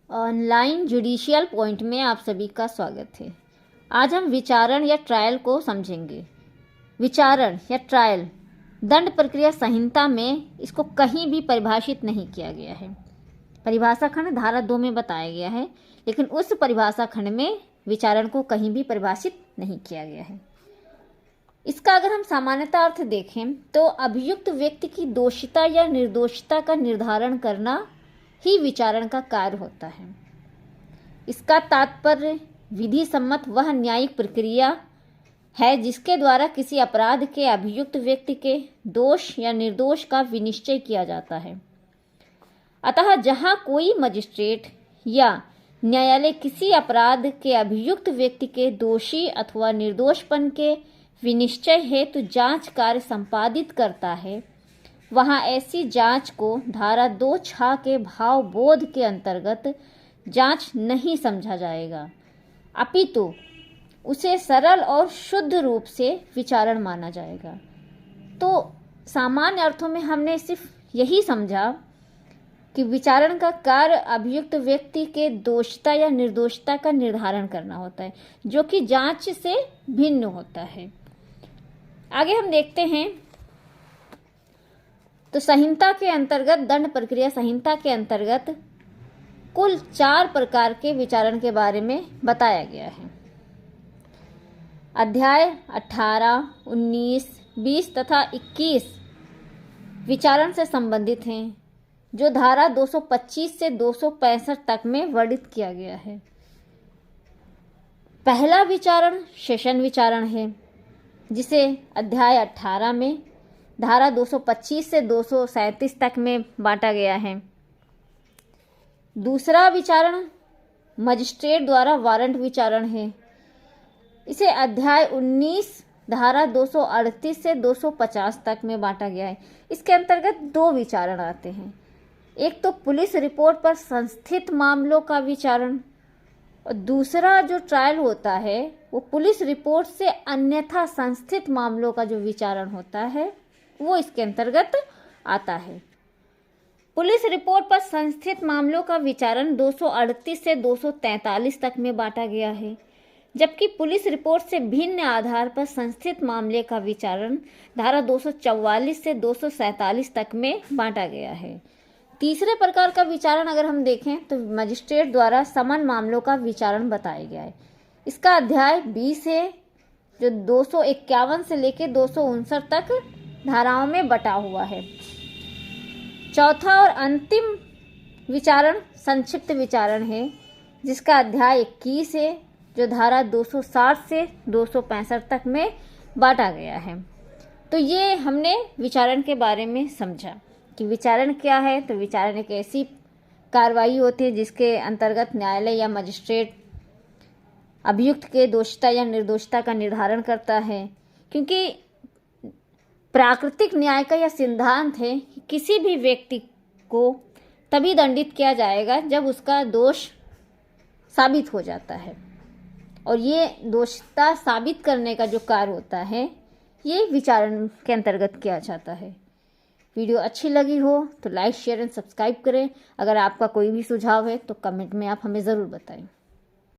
Online judicial point में आप सभी का स्वागत है। आज हम विचारण या ट्रायल को समझेंगे। विचारण या ट्रायल दंड प्रक्रिया संहिता में इसको कहीं भी परिभाषित नहीं किया गया है। परिभाषा खंड धारा 2 में बताया गया है, लेकिन उस परिभाषा खंड में विचारण को कहीं भी परिभाषित नहीं किया गया है। इसका अगर हम सामान्यतः अर्थ देखें तो अभियुक्त व्यक्ति की दोषिता या निर्दोषिता का निर्धारण करना ही विचारण का कार्य होता है। इसका तात्पर्य विधि सम्मत वह न्यायिक प्रक्रिया है जिसके द्वारा किसी अपराध के अभियुक्त व्यक्ति के दोष या निर्दोष का विनिश्चय किया जाता है। अतः जहाँ कोई मजिस्ट्रेट या न्यायालय किसी अपराध के अभियुक्त व्यक्ति के दोषी अथवा निर्दोषपन के विनिश्चय हेतु जांच कार्य संपादित करता है, वहाँ ऐसी जांच को धारा 2(6) के भाव बोध के अंतर्गत जांच नहीं समझा जाएगा, अपितु उसे सरल और शुद्ध रूप से विचारण माना जाएगा। तो सामान्य अर्थों में हमने सिर्फ यही समझा कि विचारण का कार्य अभियुक्त व्यक्ति के दोषिता या निर्दोषिता का निर्धारण करना होता है, जो कि जांच से भिन्न होता है। आगे हम देखते हैं तो संहिता के अंतर्गत दंड प्रक्रिया संहिता के अंतर्गत कुल 4 प्रकार के विचारण के बारे में बताया गया है। अध्याय 18, 19, 20 तथा 21 विचारण से संबंधित हैं, जो धारा 225 से 265 तक में वर्णित किया गया है। पहला विचारण सेशन विचारण है, जिसे अध्याय 18 में धारा 225 से 237 तक में बांटा गया है। दूसरा विचारण मजिस्ट्रेट द्वारा वारंट विचारण है। इसे अध्याय 19 धारा 238 से 250 तक में बांटा गया है। इसके अंतर्गत 2 विचारण आते हैं। एक तो पुलिस रिपोर्ट पर संस्थित मामलों का विचारण, और दूसरा जो ट्रायल होता है वो पुलिस रिपोर्ट से अन्यथा संस्थित मामलों का जो विचारण होता है वो इसके अंतर्गत आता है। पुलिस रिपोर्ट पर संस्थित मामलों का विचारण 238 से 243 तक में बांटा गया है, जबकि पुलिस रिपोर्ट से भिन्न आधार पर संस्थित मामले का विचारण धारा 244 से 247 तक में बांटा गया है। तीसरे प्रकार का विचारण अगर हम देखें तो मजिस्ट्रेट द्वारा समन मामलों का विचारण बताया गया है। इसका अध्याय 20 है, जो 251 से लेकर 259 तक धाराओं में बटा हुआ है। चौथा और अंतिम विचारण संक्षिप्त विचारण है, जिसका अध्याय 21 है, जो धारा 260 से 265 तक में बांटा गया है। तो ये हमने विचारण के बारे में समझा कि विचारण क्या है। तो विचारण एक ऐसी कार्रवाई होती है जिसके अंतर्गत न्यायालय या मजिस्ट्रेट अभियुक्त के दोषिता या निर्दोषिता का निर्धारण करता है, क्योंकि प्राकृतिक न्याय का यह सिद्धांत है कि किसी भी व्यक्ति को तभी दंडित किया जाएगा जब उसका दोष साबित हो जाता है, और ये दोषिता साबित करने का जो कार्य होता है ये विचारण के अंतर्गत किया जाता है। वीडियो अच्छी लगी हो तो लाइक, शेयर एंड सब्सक्राइब करें। अगर आपका कोई भी सुझाव है तो कमेंट में आप हमें ज़रूर बताएं।